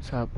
What's up?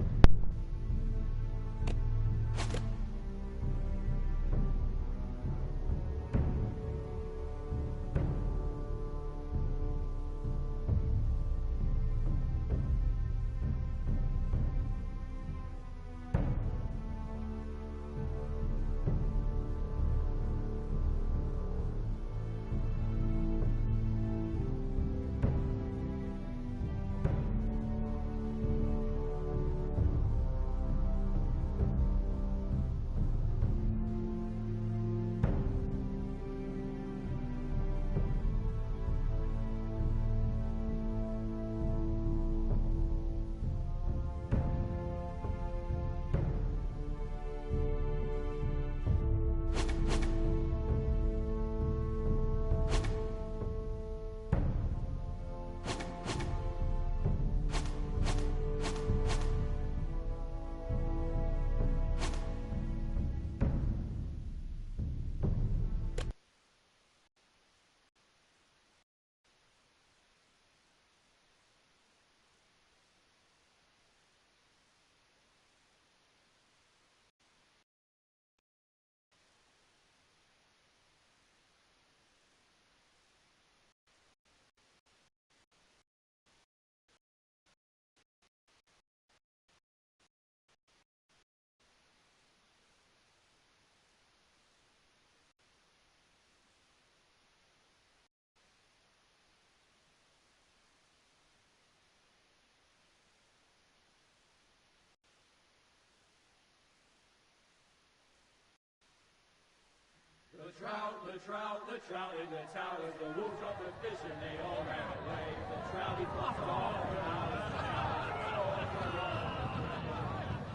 The trout in the towers, the wolves dropped the fish and they all ran away. The trout, he flopped off and out of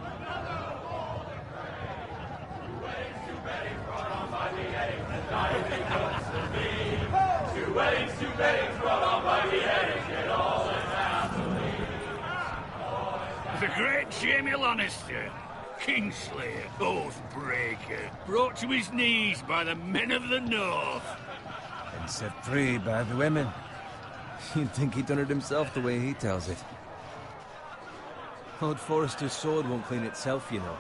another golden prey. Two weddings, two beddings brought on by the eggs, and diving comes to me. Two weddings brought on by the eggs, get all in happily. The great Jamie Lannister, Kingslayer, Oathbreaker, brought to his knees by the men of the North. And set free by the women. You'd think he'd done it himself the way he tells it. Lord Forrester's sword won't clean itself, you know.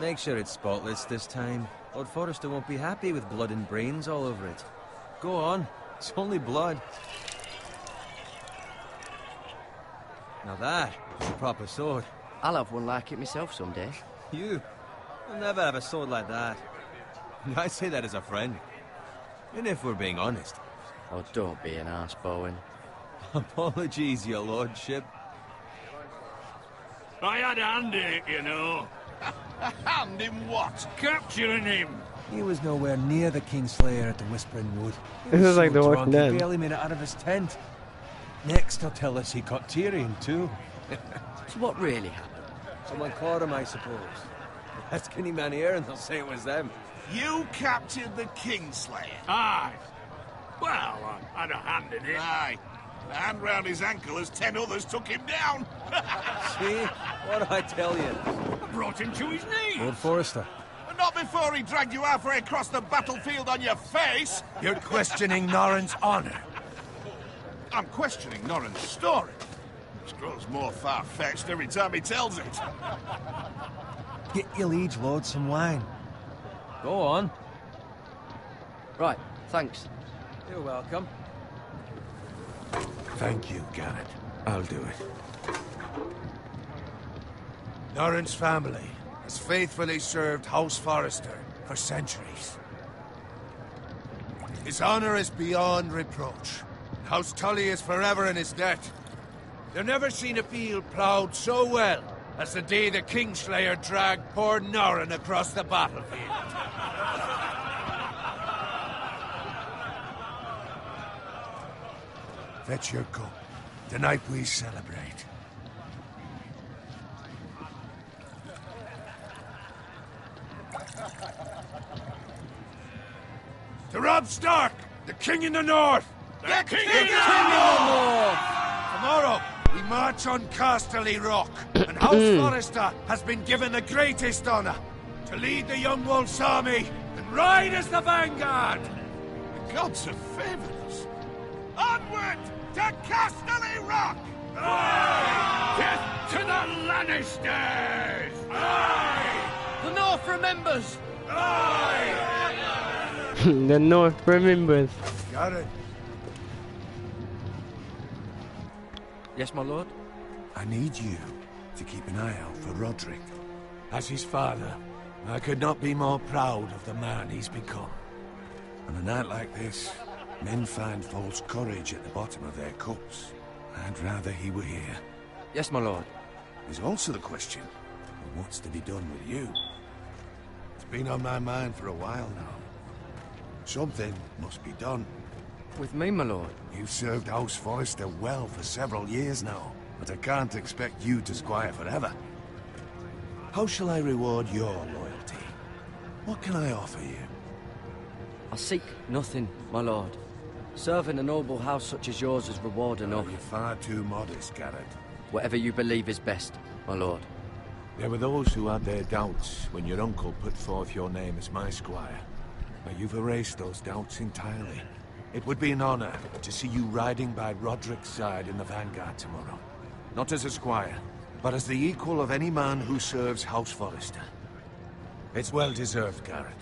Make sure it's spotless this time. Lord Forrester won't be happy with blood and brains all over it. Go on, it's only blood. Now that is a proper sword. I'll have one like it myself someday. You'll never have a sword like that. I say that as a friend. And if we're being honest. Oh, don't be an arse, Bowen. Apologies, your lordship. I had a hand in it, you know. Hand in what? Capturing him. He was nowhere near the Kingslayer at the Whispering Wood. This is like The Walking He Dead. barely made it out of his tent. Next, he'll tell us he caught Tyrion, too. So what really happened? Someone caught him, I suppose. Ask any man here and they'll say it was them. You captured the Kingslayer? Aye. Well, I had a hand in it. Aye. The hand round his ankle as 10 others took him down. See? What I tell you? I brought him to his knees. Lord Forrester. But not before he dragged you halfway across the battlefield on your face. You're questioning Norrin's honor. I'm questioning Norrin's story. It grows more far-fetched every time he tells it. Get your liege lord some wine. Go on. Right, thanks. You're welcome. Thank you, Garrett. I'll do it. Norrin's family has faithfully served House Forrester for centuries. His honor is beyond reproach. House Tully is forever in his debt. They've never seen a field ploughed so well as the day the Kingslayer dragged poor Norrin across the battlefield. Fetch your cup. Tonight we celebrate. To Robb Stark, the King in the North! The King in the North! Tomorrow, we march on Casterly Rock, and House Forrester has been given the greatest honor to lead the Young Wolf's army and ride as the vanguard. The gods have favored us. Onward to Casterly Rock! Death to the Lannisters! The North remembers! The North remembers. Garrett, Yes, my lord? I need you to keep an eye out for Roderick. As his father, I could not be more proud of the man he's become. On a night like this, men find false courage at the bottom of their cups. I'd rather he were here. Yes, my lord. There's also the question of what's to be done with you. It's been on my mind for a while now. Something must be done. With me, my lord? You've served House Forrester well for several years now, but I can't expect you to squire forever. How shall I reward your loyalty? What can I offer you? I seek nothing, my lord. Serving a noble house such as yours is reward enough. You're far too modest, Garrett. Whatever you believe is best, my lord. There were those who had their doubts when your uncle put forth your name as my squire. But you've erased those doubts entirely. It would be an honor to see you riding by Roderick's side in the vanguard tomorrow. Not as a squire, but as the equal of any man who serves House Forrester. It's well deserved, Garrett.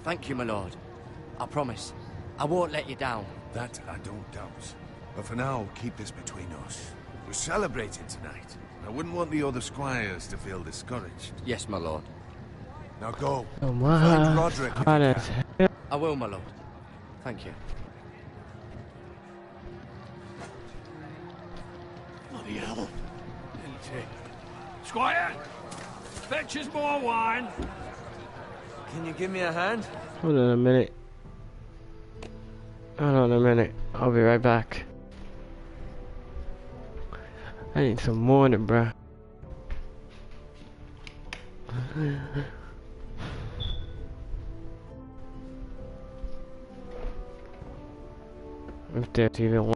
Thank you, my lord. I promise. I won't let you down. That I don't doubt. But for now, keep this between us. We're celebrating tonight. I wouldn't want the other squires to feel discouraged. Yes, my lord. Now go. Oh Find my. Roderick if you Hot can. as hell. I will, my lord. Thank you. Bloody hell. Squire, fetch us more wine. Can you give me a hand? Hold on a minute. Hold on a minute. I'll be right back. I need some morning, bruh. If there's even one.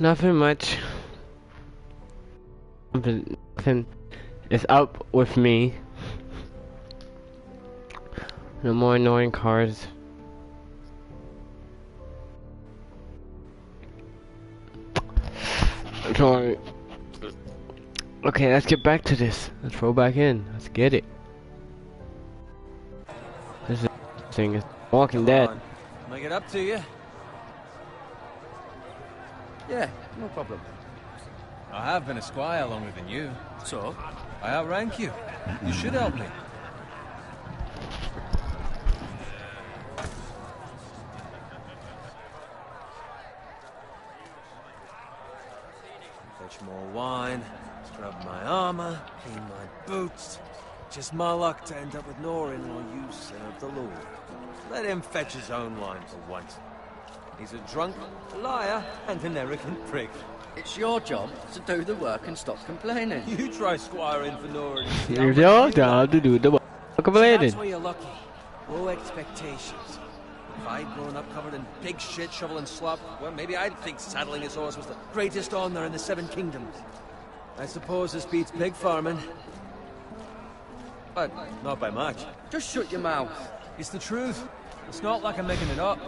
Nothing much. Nothing is up with me. No more annoying cars. Sorry. Okay, let's get back to this. Let's throw back in. Let's get it. This thing is Walking Dead. Can I get up to you? Yeah, no problem. I have been a squire longer than you. So? I outrank you. You should help me. Fetch more wine, scrub my armor, clean my boots. Just my luck to end up with Norin while you serve the Lord. Let him fetch his own wine for once. He's a drunk, a liar, and an arrogant prick. It's your job to do the work and stop complaining. You try squiring for Norin. It's your job to do the work. That's Complaining. why you're lucky. Low expectations. If I'd grown up covered in big shit, shoveling slop, well, maybe I'd think saddling his horse was the greatest honor in the Seven Kingdoms. I suppose this beats pig farming. But not by much. Just shut your mouth. It's the truth. It's not like I'm making it up.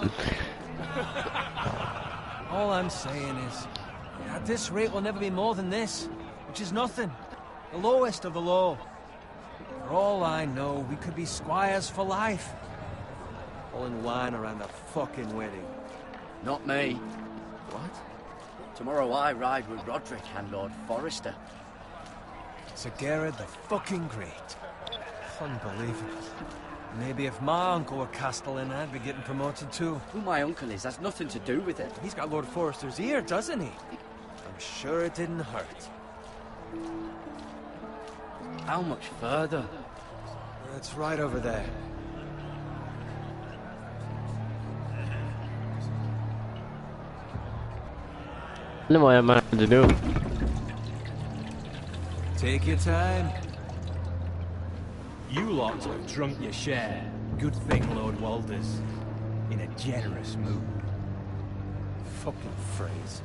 All I'm saying is, at this rate we'll never be more than this, which is nothing. The lowest of the low. For all I know, we could be squires for life. Pulling wine around a fucking wedding. Not me. What? Tomorrow I ride with Roderick and Lord Forrester. Sir Gerard the fucking Great. Unbelievable. Maybe if my uncle were Castellan, I'd be getting promoted too. Who my uncle is has nothing to do with it. He's got Lord Forrester's ear, doesn't he? I'm sure it didn't hurt. How much further? It's right over there. I know what I'm about to do. Take your time. You lot have drunk your share. Good thing Lord Walder's in a generous mood. Fucking phrase.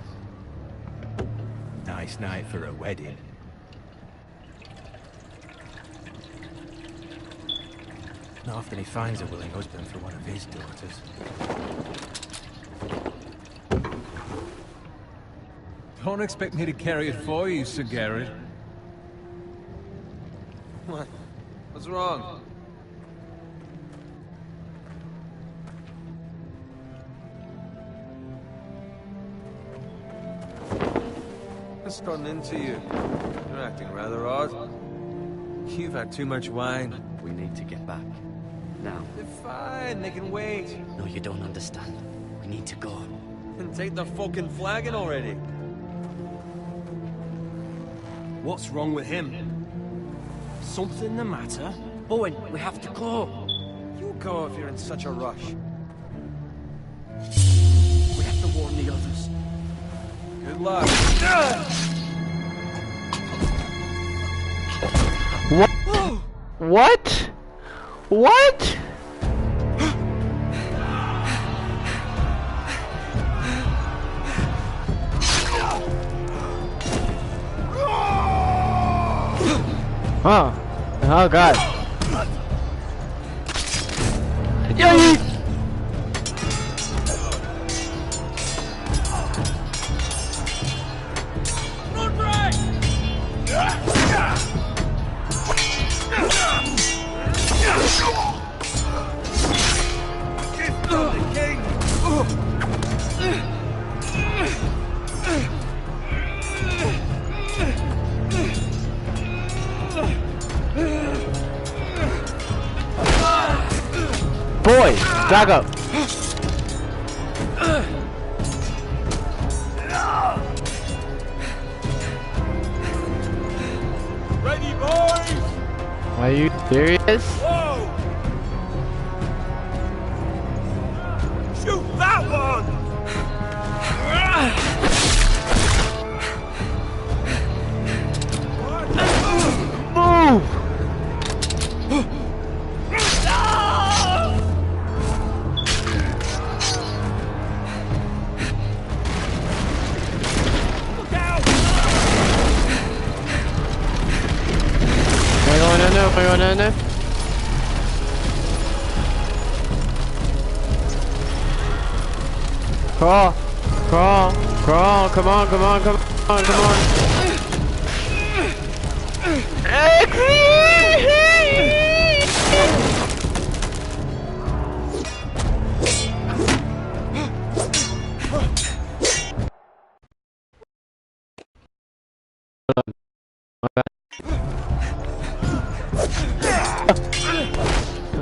Nice night for a wedding. Not often he finds a willing husband for one of his daughters. Don't expect me to carry it for you, Sir Gerard. What? What's wrong? What's gotten into you? You're acting rather odd. You've had too much wine. We need to get back. Now. They're fine, they can wait. No, you don't understand. We need to go. And take the fucking flagon already. What's wrong with him? Something the matter? Owen, we have to go. You go if you're in such a rush. We have to warn the others. Good luck. What? What? Oh. Oh god. Yo, boy, back up. Ready, boys! Are you serious? Whoa! Shoot that one! Move! am I going down there? Crawl! Crawl! Crawl! Come on, come on, come on, come on!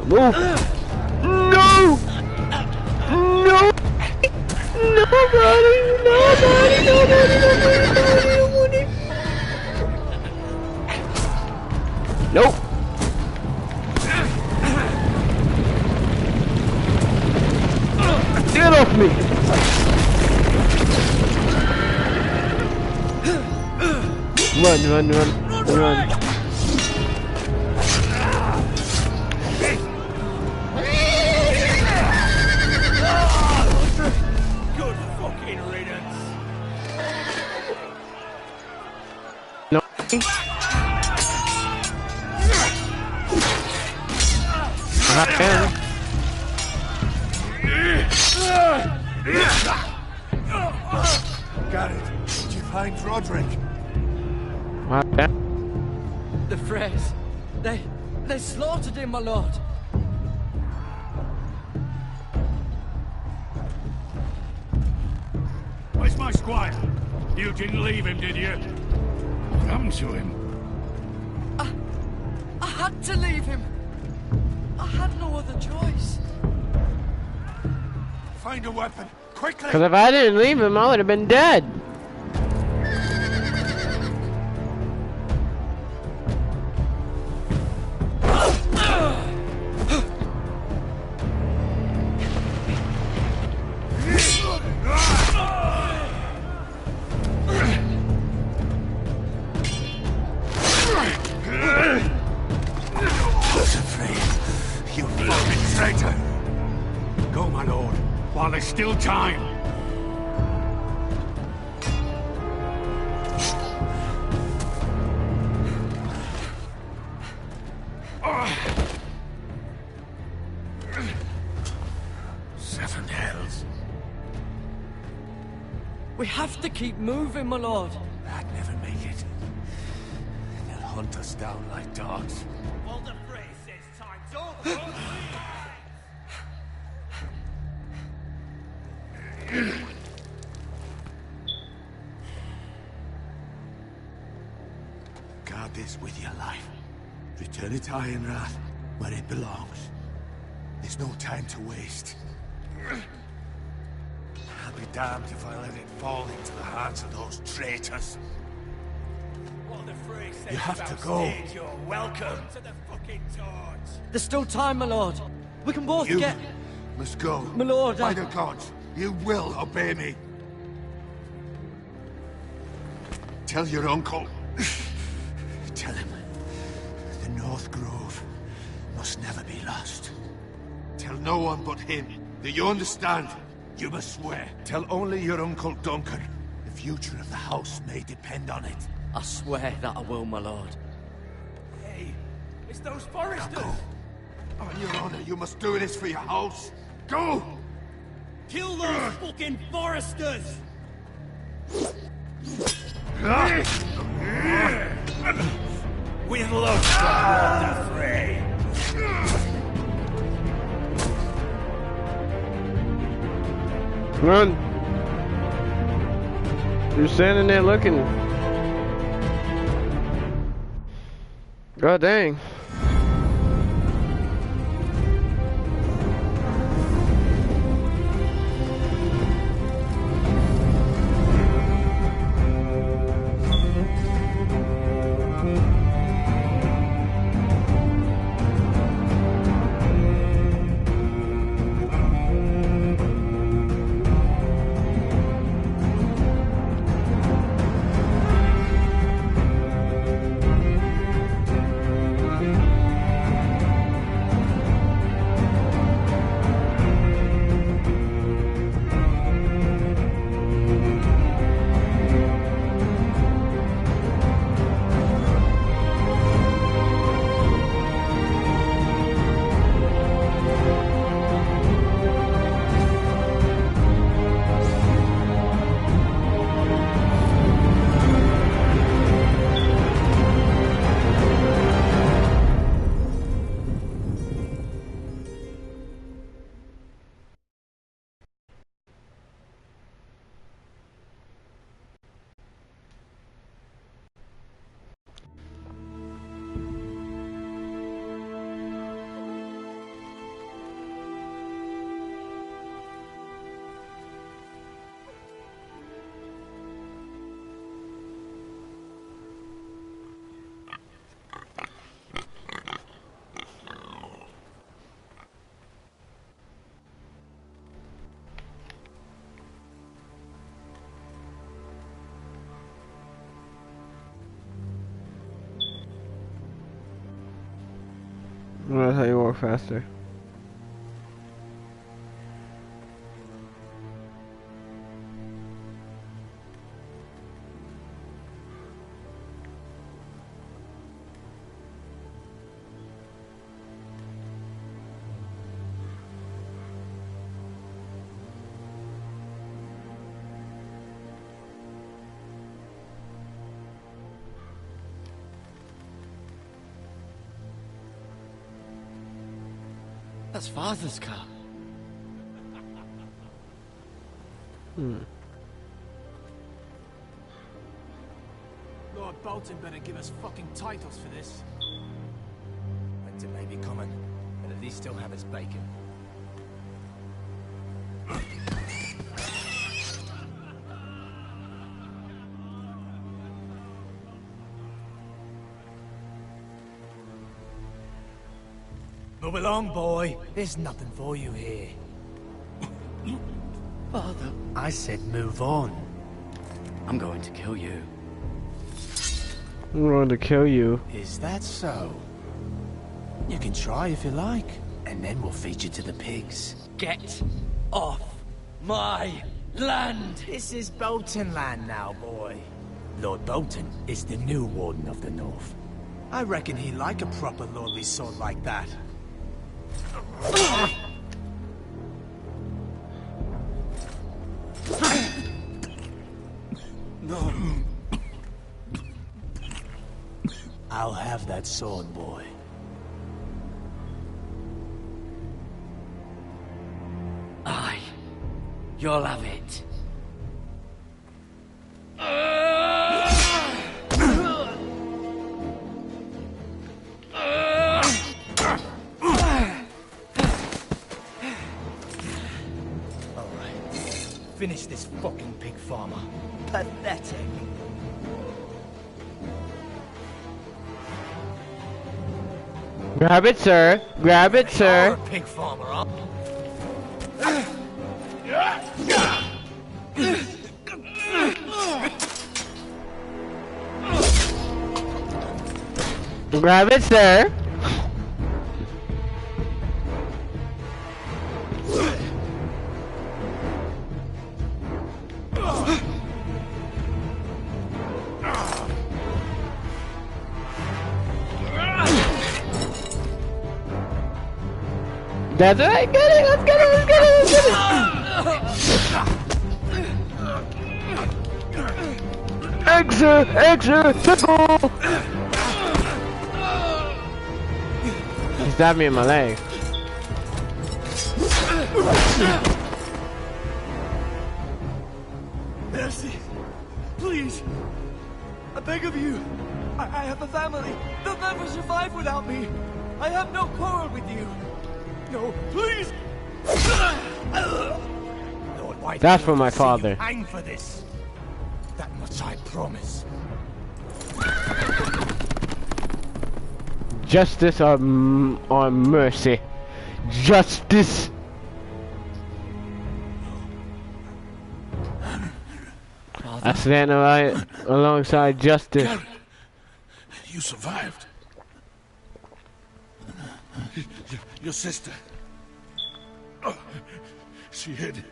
Move! No! No! Nobody! Nope! Get off me! Run! Good fucking riddance. No. Garrett, did you find Roderick? The Freys. They slaughtered him, my lord. Where's my squire? You didn't leave him, did you? What happened to him? I had to leave him. I had no other choice. Find a weapon, quickly! Because if I didn't leave him, I would have been dead. You fucking traitor! Go, my lord, while there's still time. Seven hells. We have to keep moving, my lord. I'd never make it. They'll hunt us down like dogs. Walder Frey says time's over. Guard this with your life. Return it to Ironrath, where it belongs. There's no time to waste. I'll be damned if I let it fall into the hands of those traitors. Walder Frey says You have to go. You're welcome to the fucking Thones. There's still time, my lord. We can both You get... must go. My lord, By the gods, you will obey me. Tell your uncle. Tell him the North Grove must never be lost. Tell no one but him. Do you understand? You must swear. Tell only your Uncle Duncan. The future of the house may depend on it. I swear that I will, my lord. Hey, it's those foresters. Go. On your honor, you must do this for your house. Go! Kill those fucking foresters. With love from Walder Frey. Run! You're standing there looking. God dang. That's how you walk faster. That's Father's car. Lord Bolton better give us fucking titles for this. Winter may be coming, but at least still have his bacon. Move along, boy. There's nothing for you here. Father, I said move on. I'm going to kill you. I'm going to kill you. Is that so? You can try if you like, and then we'll feed you to the pigs. Get off my land! This is Bolton land now, boy. Lord Bolton is the new Warden of the North. I reckon he'd like a proper lordly sword like that. No. I'll have that sword, boy. Aye. You'll have it. Finish this fucking pig farmer. Pathetic. Grab it, sir. Grab it, You're sir. a pig farmer, huh? Grab it, sir. That's right. Get it. Let's get it. Let's get it. Let's get it. Exit. Exit. Pickle. He stabbed me in my leg. Mercy, please. I beg of you. I have a family. They'll never survive without me. I have no quarrel with you. No, please! Lord White, That's for my father. Hang for this. That much I promise. Justice or mercy? Justice. I stand alongside justice. Garrett, you survived. Your sister. Oh, she hid.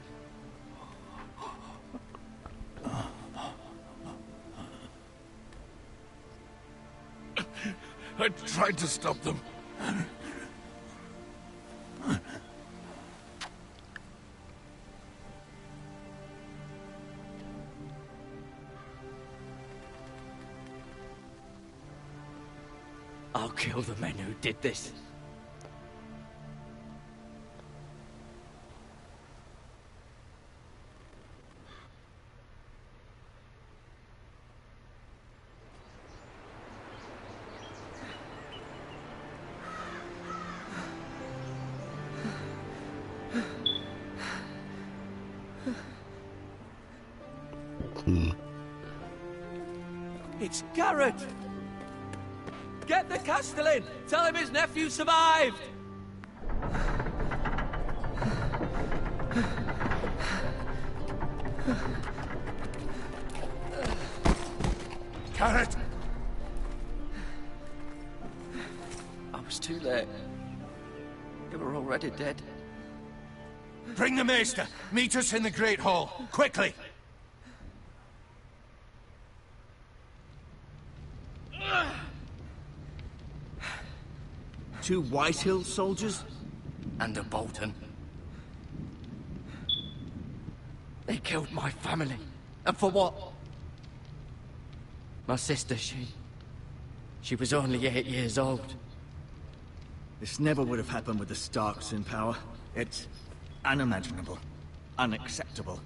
I tried to stop them. I'll kill the men who did this. It's Garrett! Get the Castellan! Tell him his nephew survived! Garrett! I was too late. they were already dead. Bring the maester. Meet us in the Great Hall. Quickly! Two Whitehill soldiers? And a Bolton. They killed my family. And for what? My sister, she was only 8 years old. This never would have happened with the Starks in power. It's unimaginable. Unacceptable.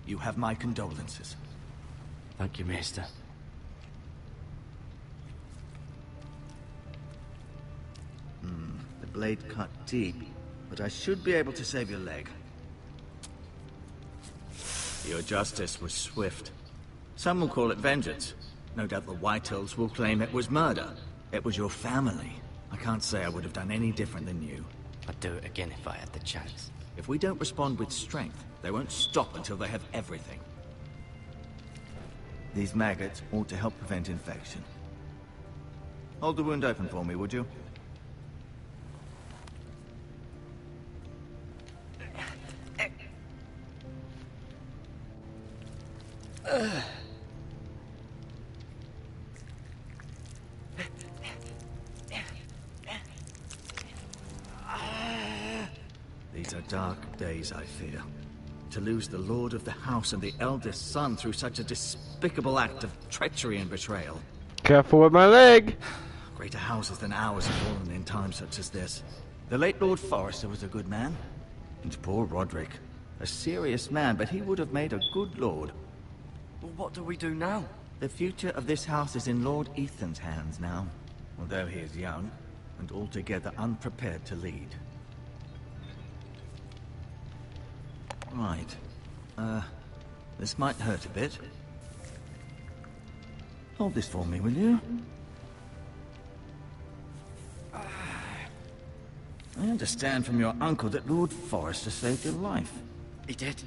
You have my condolences. Thank you, Maester. The blade cut deep, but I should be able to save your leg. Your justice was swift. Some will call it vengeance. No doubt the Whitehills will claim it was murder. It was your family. I can't say I would have done any different than you. I'd do it again if I had the chance. If we don't respond with strength, they won't stop until they have everything. These maggots ought to help prevent infection. Hold the wound open for me, would you? These are dark days, I fear. To lose the lord of the house and the eldest son through such a despicable act of treachery and betrayal. Careful with my leg! Greater houses than ours have fallen in times such as this. The late Lord Forrester was a good man. And poor Roderick. A serious man, but he would have made a good lord. Well, what do we do now? The future of this house is in Lord Ethan's hands now. Although he is young, and altogether unprepared to lead. Right. This might hurt a bit. Hold this for me, will you? I understand from your uncle that Lord Forrester saved your life. He did.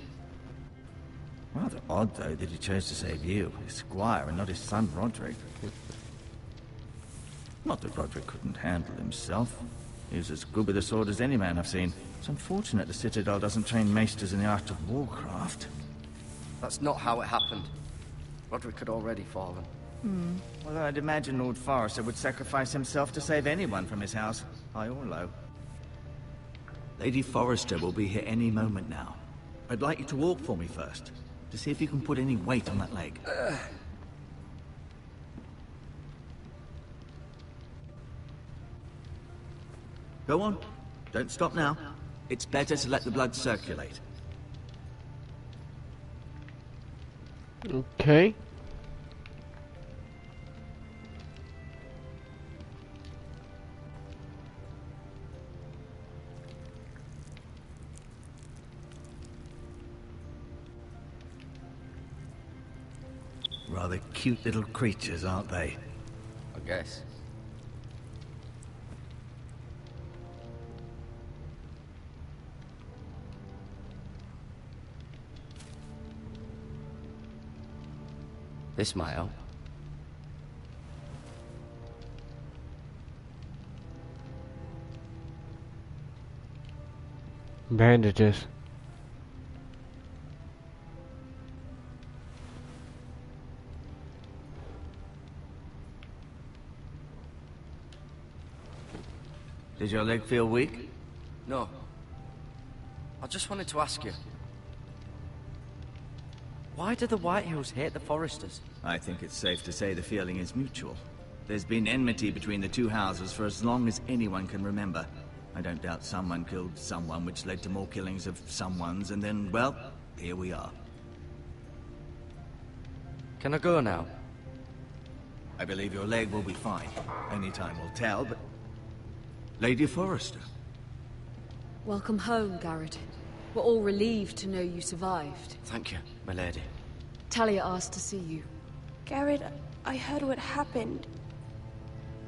Rather odd, though, that he chose to save you, his squire, and not his son Roderick. Not that Roderick couldn't handle himself. He was as good with a sword as any man I've seen. It's unfortunate the Citadel doesn't train maesters in the art of warcraft. That's not how it happened. Roderick had already fallen. Well, I'd imagine Lord Forrester would sacrifice himself to save anyone from his house, high or low. Lady Forrester will be here any moment now. I'd like you to walk for me first, to see if you can put any weight on that leg. Go on. Don't stop now. It's better to let the blood circulate. Okay. Rather cute little creatures, aren't they? I guess. This might help. Bandages. Did your leg feel weak? No. I just wanted to ask you. Why do the Whitehills hate the Forresters? I think it's safe to say the feeling is mutual. There's been enmity between the two houses for as long as anyone can remember. I don't doubt someone killed someone, which led to more killings of someones, and then, well, here we are. Can I go now? I believe your leg will be fine. Only time will tell, but... Lady Forrester. Welcome home, Garrett. We're all relieved to know you survived. Thank you, my lady. Talia asked to see you. Garrett, I heard what happened.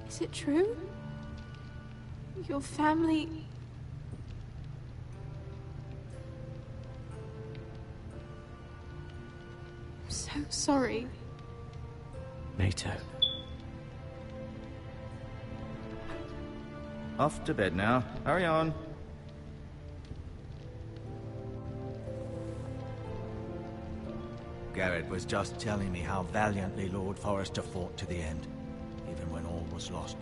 Is it true? Your family... I'm so sorry. Me too. Off to bed now. Hurry on. Garrett was just telling me how valiantly Lord Forrester fought to the end, even when all was lost.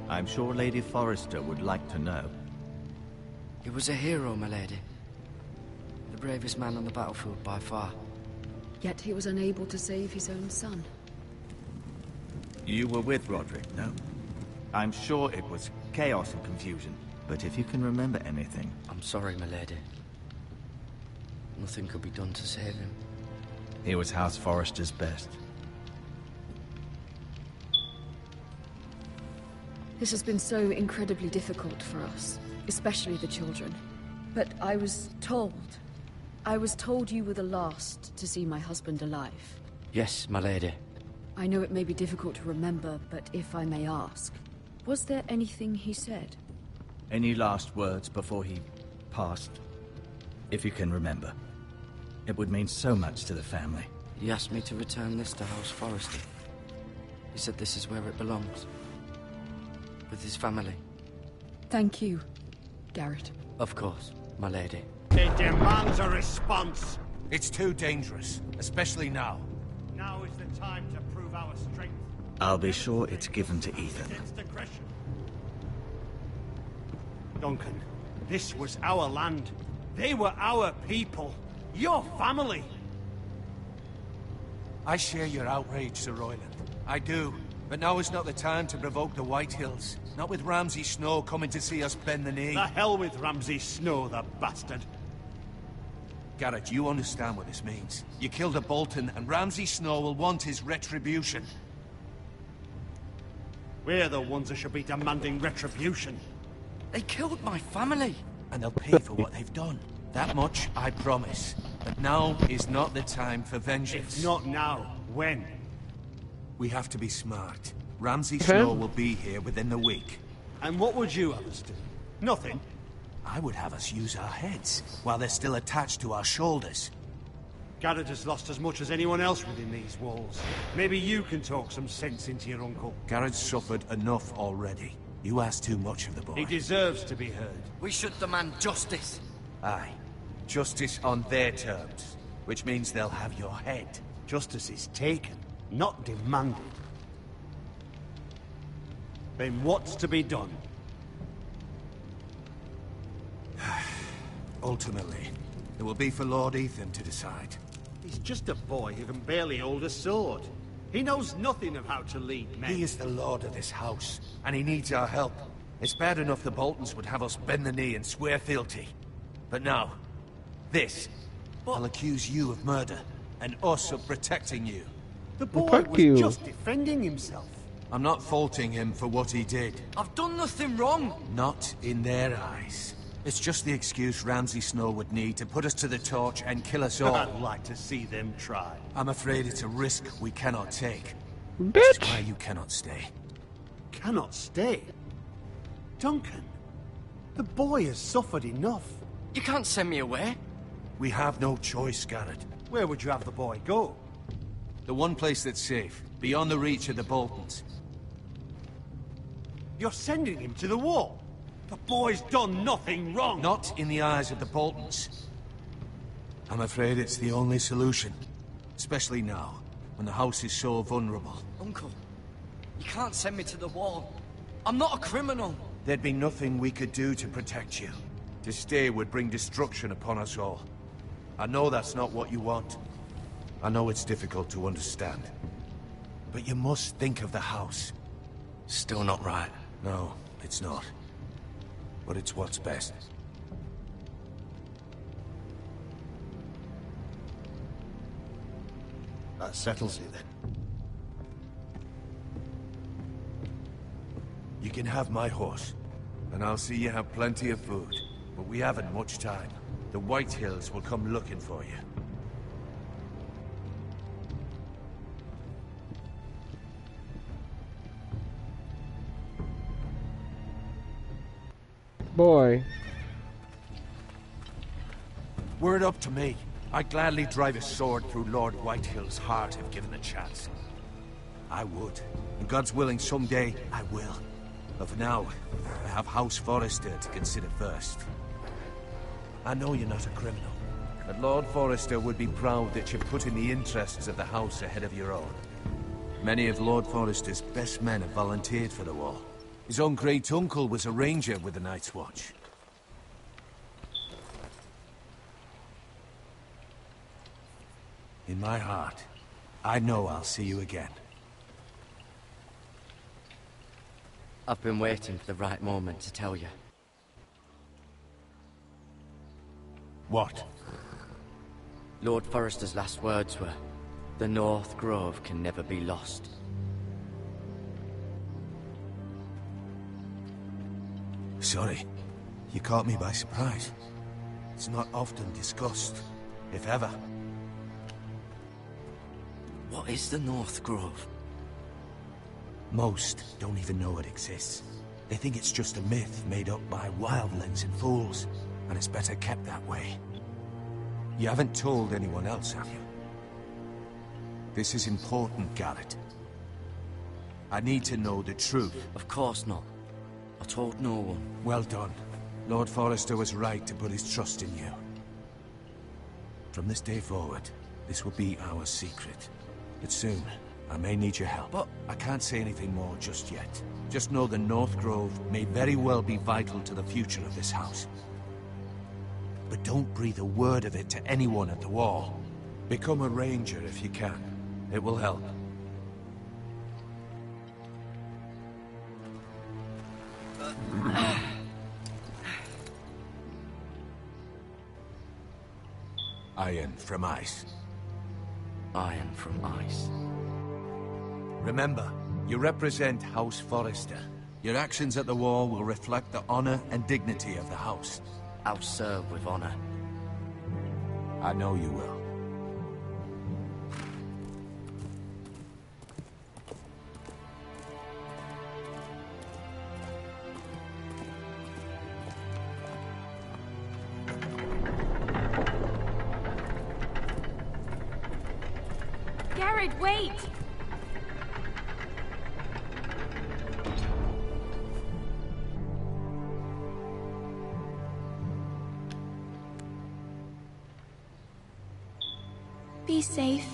I'm sure Lady Forrester would like to know. He was a hero, my lady. The bravest man on the battlefield by far. Yet he was unable to save his own son. You were with Roderick, no? I'm sure it was chaos and confusion, but if you can remember anything... I'm sorry, my lady. Nothing could be done to save him. He was House Forrester's best. This has been so incredibly difficult for us, especially the children. But I was told you were the last to see my husband alive. Yes, my lady. I know it may be difficult to remember, but if I may ask, was there anything he said? Any last words before he passed? If you can remember. It would mean so much to the family. He asked me to return this to House Forrester. He said this is where it belongs. With his family. Thank you, Garrett. Of course, my lady. It demands a response. It's too dangerous, especially now. Now is the time to prove our strength. I'll be sure it's given to Ethan. Duncan, this was our land. They were our people. Your family. I share your outrage, Sir Royland. I do. But now is not the time to provoke the White Hills. Not with Ramsay Snow coming to see us bend the knee. The hell with Ramsay Snow, the bastard. Garrett, you understand what this means. You killed a Bolton, and Ramsay Snow will want his retribution. We're the ones that should be demanding retribution. They killed my family. And they'll pay for what they've done. That much I promise. But now is not the time for vengeance. If not now, when? We have to be smart. Ramsay Snow will be here within the week. And what would you have us do? Nothing? I would have us use our heads, while they're still attached to our shoulders. Garrett has lost as much as anyone else within these walls. Maybe you can talk some sense into your uncle. Garrett's suffered enough already. You ask too much of the boy. He deserves to be heard. We should demand justice. Aye. Justice on their terms. Which means they'll have your head. Justice is taken, not demanded. Then what's to be done? Ultimately, it will be for Lord Ethan to decide. He's just a boy who can barely hold a sword. He knows nothing of how to lead men. He is the lord of this house, and he needs our help. It's bad enough the Boltons would have us bend the knee and swear fealty. But now, this. I'll accuse you of murder, and us of protecting you. The boy was just defending himself. I'm not faulting him for what he did. I've done nothing wrong. Not in their eyes. It's just the excuse Ramsay Snow would need to put us to the torch and kill us all. I'd like to see them try. I'm afraid it's a risk we cannot take. Bitch! That's why you cannot stay. Cannot stay? Duncan, the boy has suffered enough. You can't send me away. We have no choice, Garrett. Where would you have the boy go? The one place that's safe, beyond the reach of the Boltons. You're sending him to the wall? The boy's done nothing wrong! Not in the eyes of the Boltons. I'm afraid it's the only solution. Especially now, when the house is so vulnerable. Uncle, you can't send me to the wall. I'm not a criminal. There'd be nothing we could do to protect you. To stay would bring destruction upon us all. I know that's not what you want. I know it's difficult to understand. But you must think of the house. Still not right. No, it's not. But it's what's best. That settles it then. You can have my horse, and I'll see you have plenty of food. But we haven't much time. The White Hills will come looking for you. Boy. Were it up to me, I'd gladly drive a sword through Lord Whitehill's heart if given the chance. I would. And God's willing, someday I will. But for now, I have House Forrester to consider first. I know you're not a criminal, but Lord Forrester would be proud that you're putting the interests of the house ahead of your own. Many of Lord Forrester's best men have volunteered for the war. His own great-uncle was a ranger with the Night's Watch. In my heart, I know I'll see you again. I've been waiting for the right moment to tell you. What? Lord Forrester's last words were, "The North Grove can never be lost." Sorry, you caught me by surprise. It's not often discussed, if ever. What is the North Grove? Most don't even know it exists. They think it's just a myth made up by wildlings and fools, and it's better kept that way. You haven't told anyone else, have you? This is important, Garrett. I need to know the truth. Of course not. I told no one. Well done. Lord Forrester was right to put his trust in you. From this day forward, this will be our secret. But soon, I may need your help. But I can't say anything more just yet. Just know the North Grove may very well be vital to the future of this house. But don't breathe a word of it to anyone at the wall. Become a ranger if you can. It will help. Iron from ice. Iron from ice. Remember, you represent House Forrester. Your actions at the wall will reflect the honor and dignity of the house. I'll serve with honor. I know you will. Garrett, wait! Be safe.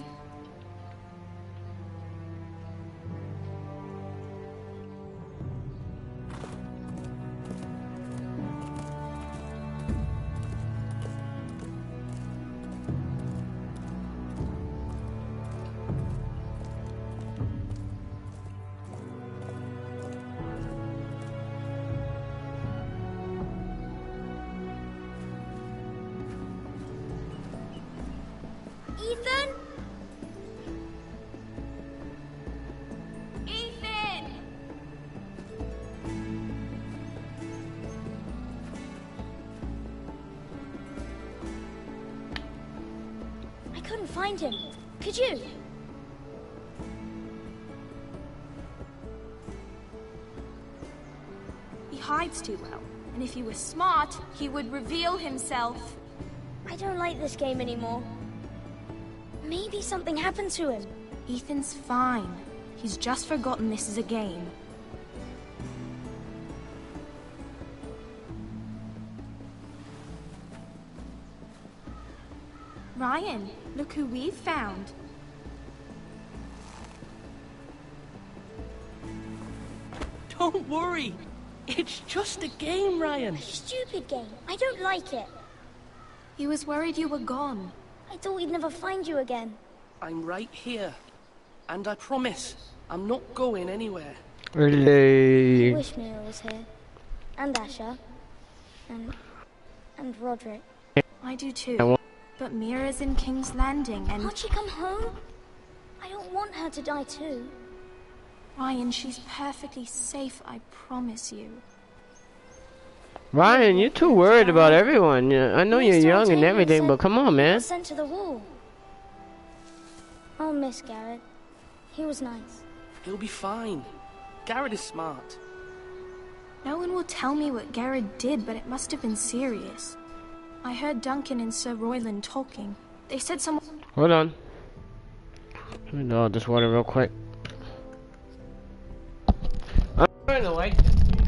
Ethan? Ethan! I couldn't find him. Could you? He hides too well, and if he was smart, he would reveal himself. I don't like this game anymore. Maybe something happened to him. Ethan's fine. He's just forgotten this is a game. Ryan, look who we've found. Don't worry. It's just a game, Ryan. A stupid game. I don't like it. He was worried you were gone. I thought we'd never find you again. I'm right here. And I promise, I'm not going anywhere. Really? I wish Mira was here. And Asher. And Roderick. I do too. But Mira's in King's Landing and... Can't she come home? I don't want her to die too. Ryan, she's perfectly safe, I promise you. Ryan, you're too worried about everyone. I know you're young and everything, but come on, man. Sent to the wall. I'll miss Garrett. He was nice. He'll be fine. Garrett is smart. No one will tell me what Garrett did, but it must have been serious. I heard Duncan and Sir Royland talking. They said someone... Hold on. Let me know this water real quick. I'm trying to like this game.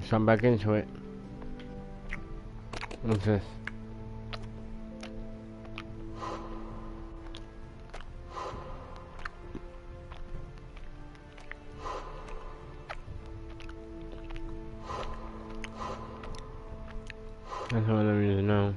jump back into it. What's this? That's what I need to know.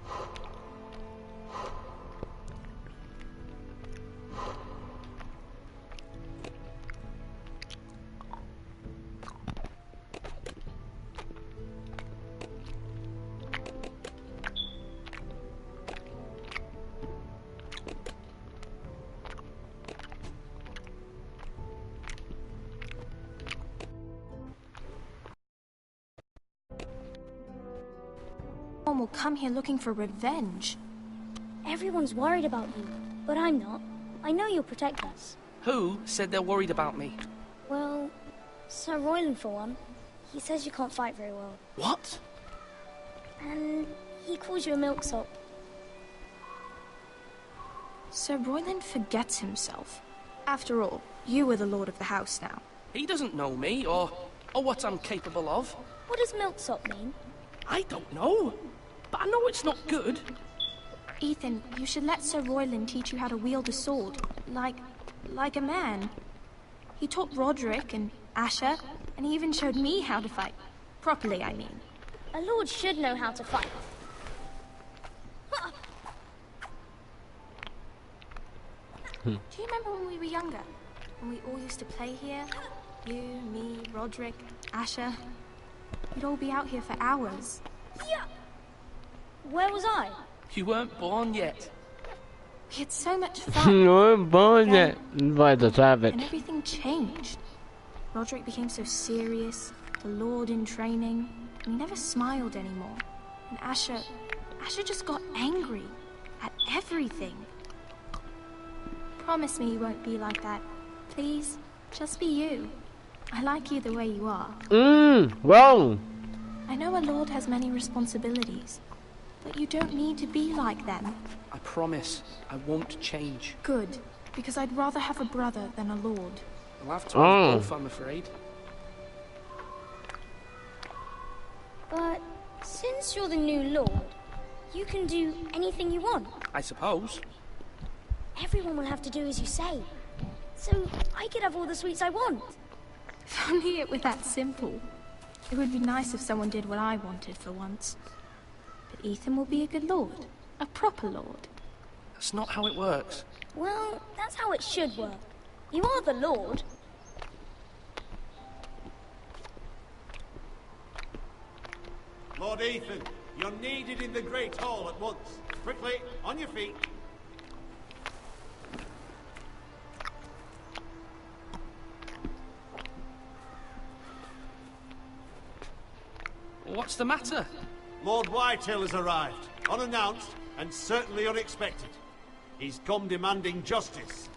Will come here looking for revenge. Everyone's worried about you, but I'm not. I know you'll protect us. Who said they're worried about me? Well, Sir Royland for one. He says you can't fight very well. What? And he calls you a milksop. Sir Royland forgets himself. After all, you are the lord of the house now. He doesn't know me, or what I'm capable of. What does milksop mean? I don't know, but I know it's not good. Ethan, you should let Sir Royland teach you how to wield a sword, like a man. He taught Roderick and Asher, and he even showed me how to fight. Properly, I mean. A lord should know how to fight. Do you remember when we were younger? When we all used to play here? You, me, Roderick, Asher. We'd all be out here for hours. Yeah. Where was I? You weren't born yet. We had so much fun. You weren't born yet. By the savage. And everything changed. Roderick became so serious, the lord in training, and he never smiled anymore. And Asher just got angry at everything. Promise me you won't be like that. Please, just be you. I like you the way you are. Wrong. I know a lord has many responsibilities, but you don't need to be like them. I promise I won't change. Good, because I'd rather have a brother than a lord. I'll have to have both, I'm afraid. But since you're the new lord, you can do anything you want. I suppose. Everyone will have to do as you say. So I could have all the sweets I want. If only it were that simple. It would be nice if someone did what I wanted for once. But Ethan will be a good lord. A proper lord. That's not how it works. Well, that's how it should work. You are the lord. Lord Ethan, you're needed in the Great Hall at once. Quickly, on your feet. What's the matter? Lord Whitehill has arrived, unannounced and certainly unexpected. He's come demanding justice.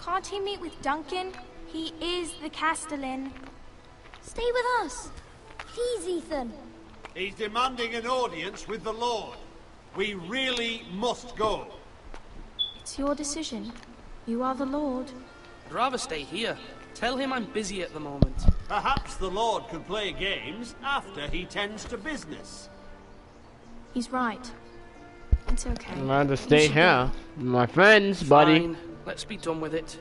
Can't he meet with Duncan? He is the Castellan. Stay with us. Please, Ethan. He's demanding an audience with the Lord. We really must go. It's your decision. You are the Lord. I'd rather stay here. Tell him I'm busy at the moment. Perhaps the Lord could play games after he tends to business. He's right. It's okay. I'm allowed to stay here. My friends, buddy. Fine. Let's be done with it.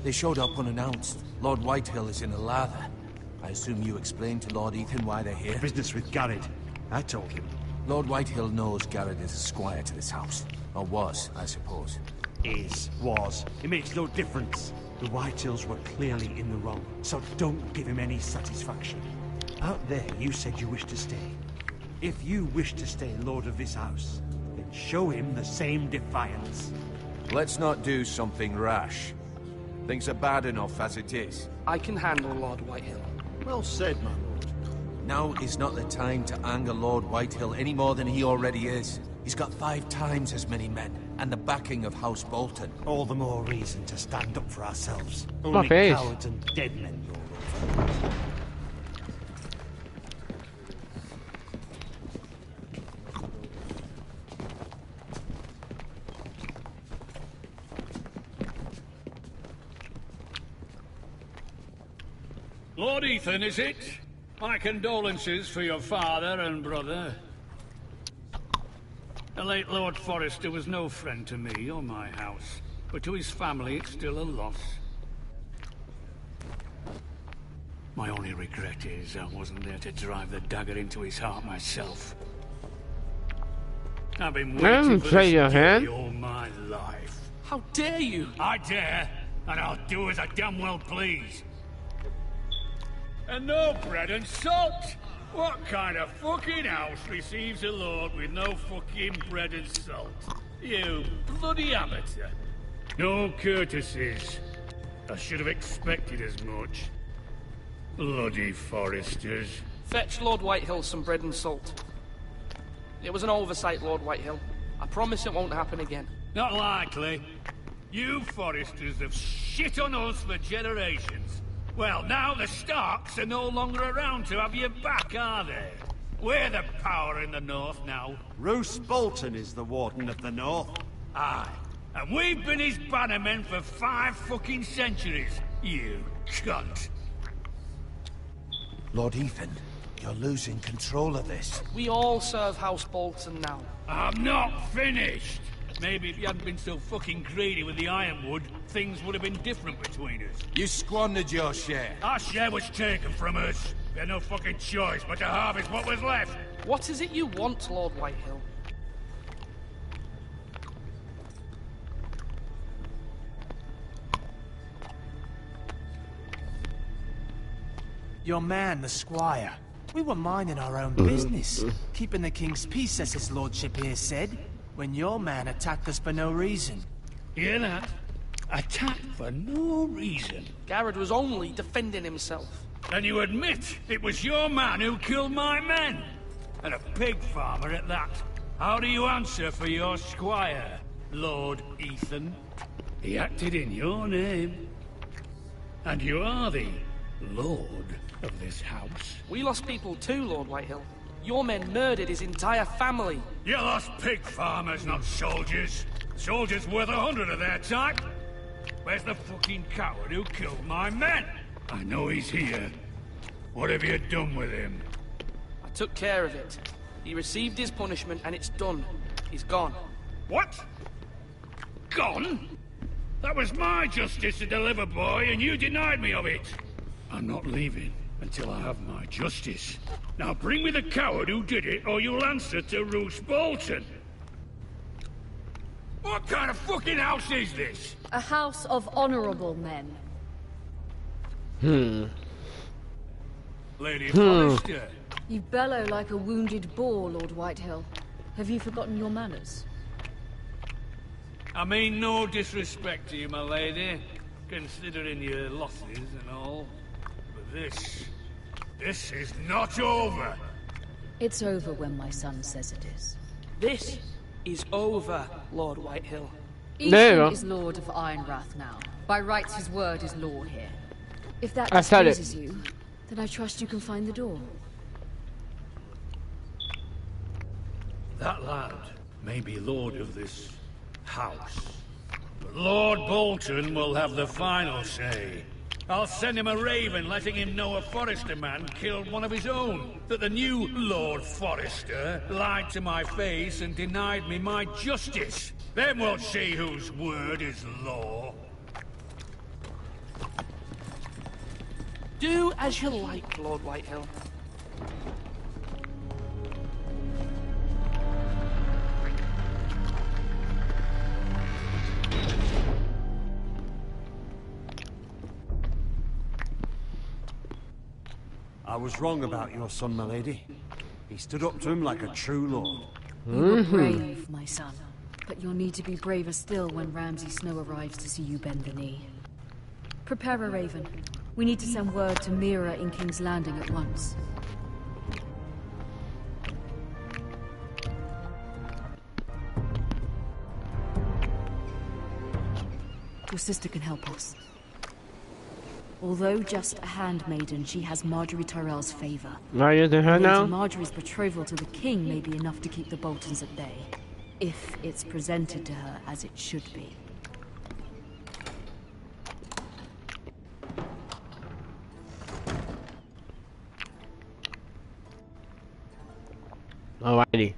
They showed up unannounced. Lord Whitehill is in a lather. I assume you explained to Lord Ethan why they're here? Business with Garrett. I told him. Lord Whitehill knows Garrett is a squire to this house. Or was, I suppose. Was. It makes no difference. The Whitehills were clearly in the wrong, so don't give him any satisfaction. Out there, you said you wished to stay. If you wish to stay lord of this house, then show him the same defiance. Let's not do something rash. Things are bad enough as it is. I can handle Lord Whitehill. Well said, my lord. Now is not the time to anger Lord Whitehill any more than he already is. He's got 5 times as many men, and the backing of House Bolton. All the more reason to stand up for ourselves. My Only face. cowards and dead men rule over. Lord Ethan, is it? My condolences for your father and brother. The late Lord Forrester was no friend to me or my house, but to his family it's still a loss. My only regret is I wasn't there to drive the dagger into his heart myself. I've been waiting for this day all my life. How dare you? I dare, and I'll do as I damn well please. And no bread and salt! What kind of fucking house receives a lord with no fucking bread and salt? You bloody amateur. No courtesies. I should have expected as much. Bloody Foresters. Fetch Lord Whitehill some bread and salt. It was an oversight, Lord Whitehill. I promise it won't happen again. Not likely. You Foresters have shit on us for generations. Well, now the Starks are no longer around to have your back, are they? We're the power in the north now. Roose Bolton is the Warden of the North. Aye. And we've been his bannermen for 5 fucking centuries, you cunt. Lord Ethan, you're losing control of this. We all serve House Bolton now. I'm not finished! Maybe if you hadn't been so fucking greedy with the ironwood, things would have been different between us. You squandered your share. Our share was taken from us. We had no fucking choice but to harvest what was left. What is it you want, Lord Whitehill? Your man, the squire. We were minding our own business. Keeping the king's peace, as his lordship here said. When your man attacked us for no reason. Hear that? Attacked for no reason. Garrett was only defending himself. Then you admit it was your man who killed my men? And a pig farmer at that. How do you answer for your squire, Lord Ethan? He acted in your name. And you are the lord of this house. We lost people too, Lord Whitehill. Your men murdered his entire family. You lost pig farmers, not soldiers. Soldiers worth 100 of their type. Where's the fucking coward who killed my men? I know he's here. What have you done with him? I took care of it. He received his punishment and it's done. He's gone. What? Gone? That was my justice to deliver, boy, and you denied me of it. I'm not leaving until I have my justice. Now bring me the coward who did it, or you'll answer to Roose Bolton. What kind of fucking house is this? A house of honorable men. Lady Forrester. You bellow like a wounded boar, Lord Whitehill. Have you forgotten your manners? I mean no disrespect to you, my lady, considering your losses and all. But this is not over. It's over when my son says it is. This is over, Lord Whitehill. Ethan is Lord of Ironrath now. By rights, his word is law here. If that I said it. displeases you, then I trust you can find the door. That lad may be lord of this house, but Lord Bolton will have the final say. I'll send him a raven letting him know a Forrester man killed one of his own. That the new Lord Forrester lied to my face and denied me my justice. Then we'll see whose word is law. Do as you like, Lord Whitehill. I was wrong about your son, my lady. He stood up to him like a true lord. You were brave, my son. But you'll need to be braver still when Ramsay Snow arrives to see you bend the knee. Prepare a raven. We need to send word to Mira in King's Landing at once. Your sister can help us. Although just a handmaiden, she has Marjorie Tyrell's favor. Are you using her Lady now? Marjorie's betrothal to the king may be enough to keep the Boltons at bay, if it's presented to her as it should be. Alrighty.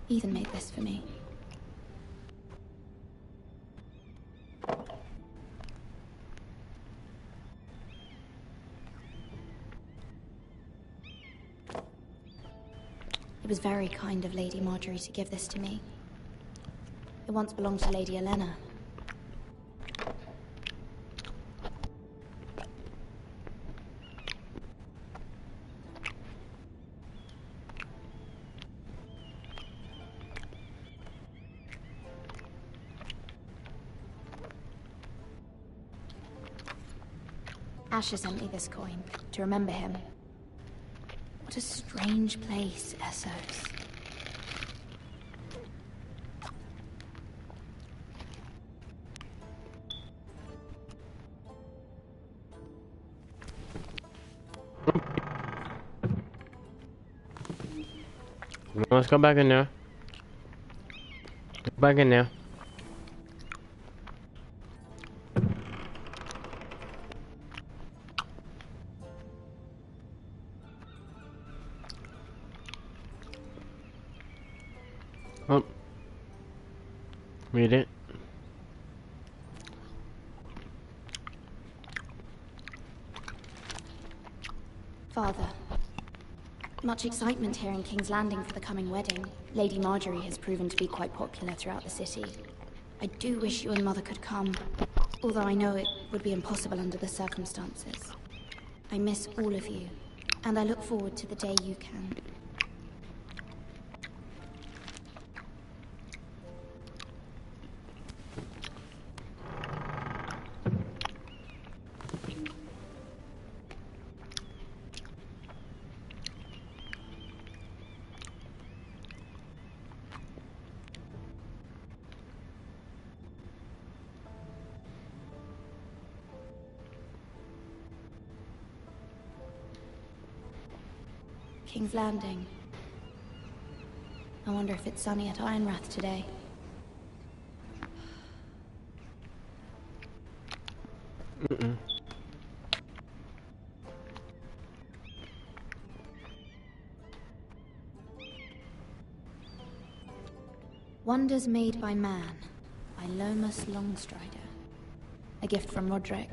Ethan made this for me. It was very kind of Lady Marjorie to give this to me. It once belonged to Lady Elena. Asher sent me this coin to remember him. What a strange place, Essos. Let's go back in there. Go back in there. Oh. Read it. Father. Much excitement here in King's Landing for the coming wedding. Lady Marjorie has proven to be quite popular throughout the city. I do wish you and Mother could come, although I know it would be impossible under the circumstances. I miss all of you, and I look forward to the day you can. King's Landing. I wonder if it's sunny at Ironrath today. Wonders Made by Man, by Lomas Longstrider. A gift from Roderick.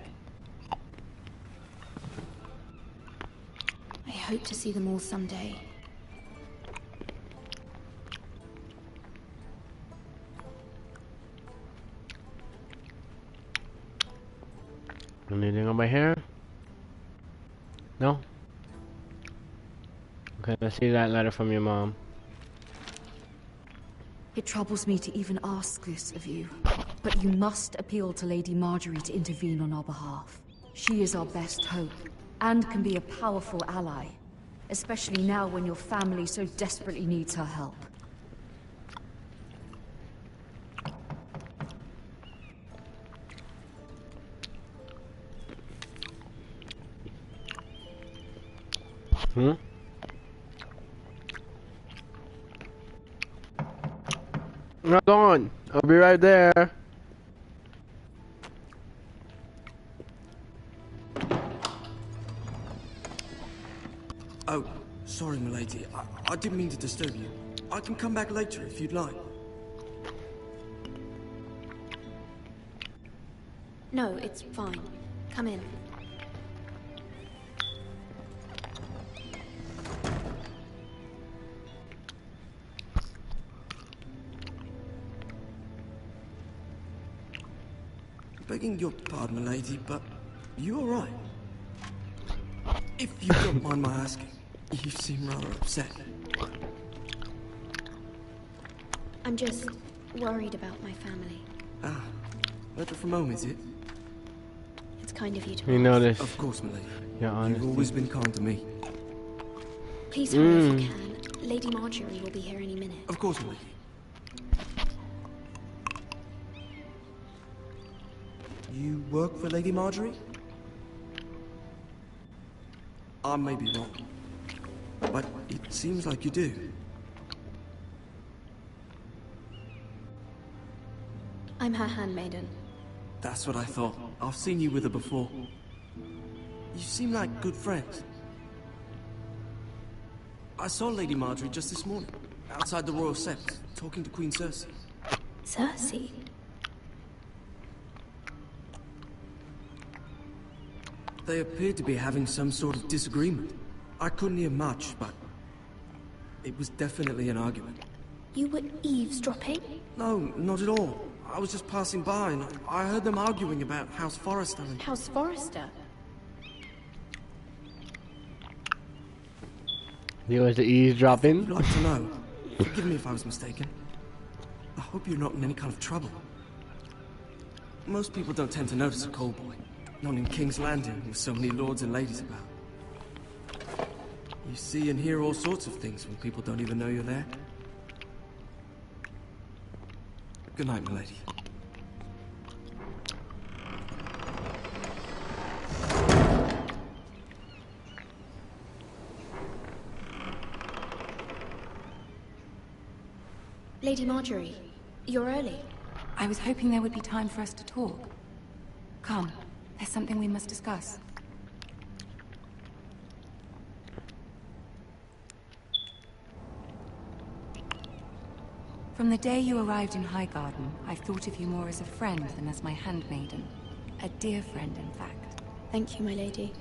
I hope to see them all someday. Anything over here? No? Okay, let's see that letter from your mom. It troubles me to even ask this of you, but you must appeal to Lady Marjorie to intervene on our behalf. She is our best hope, and can be a powerful ally, especially now when your family so desperately needs her help. Hold on, I'll be right there. Oh, sorry, milady. I didn't mean to disturb you. I can come back later if you'd like. No, it's fine. Come in. Begging your pardon, milady, but you alright? If you don't mind my asking, you seem rather upset. I'm just worried about my family. Ah, letter from home, is it? It's kind of you to You ask. notice. Of course, milady. Your honesty. You've always been kind to me. Please hurry if you can. Lady Marjorie will be here any minute. Of course, milady. You work for Lady Marjorie? I may be wrong, but it seems like you do. I'm her handmaiden. That's what I thought. I've seen you with her before. You seem like good friends. I saw Lady Marjorie just this morning, outside the Royal Sept, talking to Queen Cersei. Cersei? They appeared to be having some sort of disagreement. I couldn't hear much, but it was definitely an argument. You were eavesdropping? No, not at all. I was just passing by and I heard them arguing about House Forrester and... House Forrester? You was the eavesdropping? I'd like to know. Forgive me if I was mistaken. I hope you're not in any kind of trouble. Most people don't tend to notice a call boy. Not in King's Landing, with so many lords and ladies about. You see and hear all sorts of things when people don't even know you're there. Good night, milady. Lady Marjorie, you're early. I was hoping there would be time for us to talk. Come, there's something we must discuss. From the day you arrived in Highgarden, I've thought of you more as a friend than as my handmaiden. A dear friend, in fact. Thank you, my lady.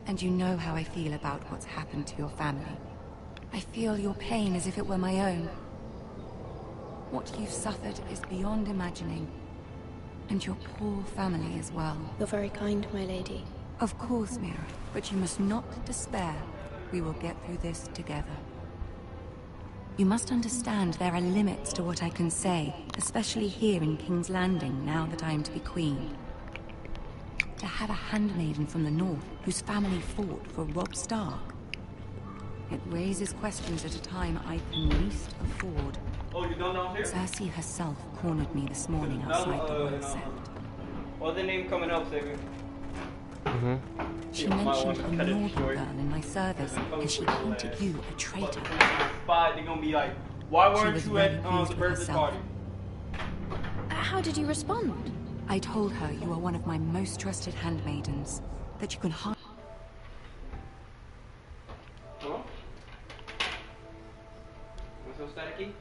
And you know how I feel about what's happened to your family. I feel your pain as if it were my own. What you've suffered is beyond imagining. And your poor family as well. You're very kind, my lady. Of course, Mira, but you must not despair. We will get through this together. You must understand there are limits to what I can say, especially here in King's Landing, now that I am to be queen. To have a handmaiden from the north, whose family fought for Robb Stark. It raises questions at a time I can least afford. Oh, you done down here? Cersei herself cornered me this morning outside the Royal Sept. What's the name coming up, Xavier? She mentioned a Northern girl in my service, and she painted you a traitor. They're gonna be like, why weren't you at the birthday party? How did you respond? I told her you are one of my most trusted handmaidens, that you can hide. Hello? What's so staticky?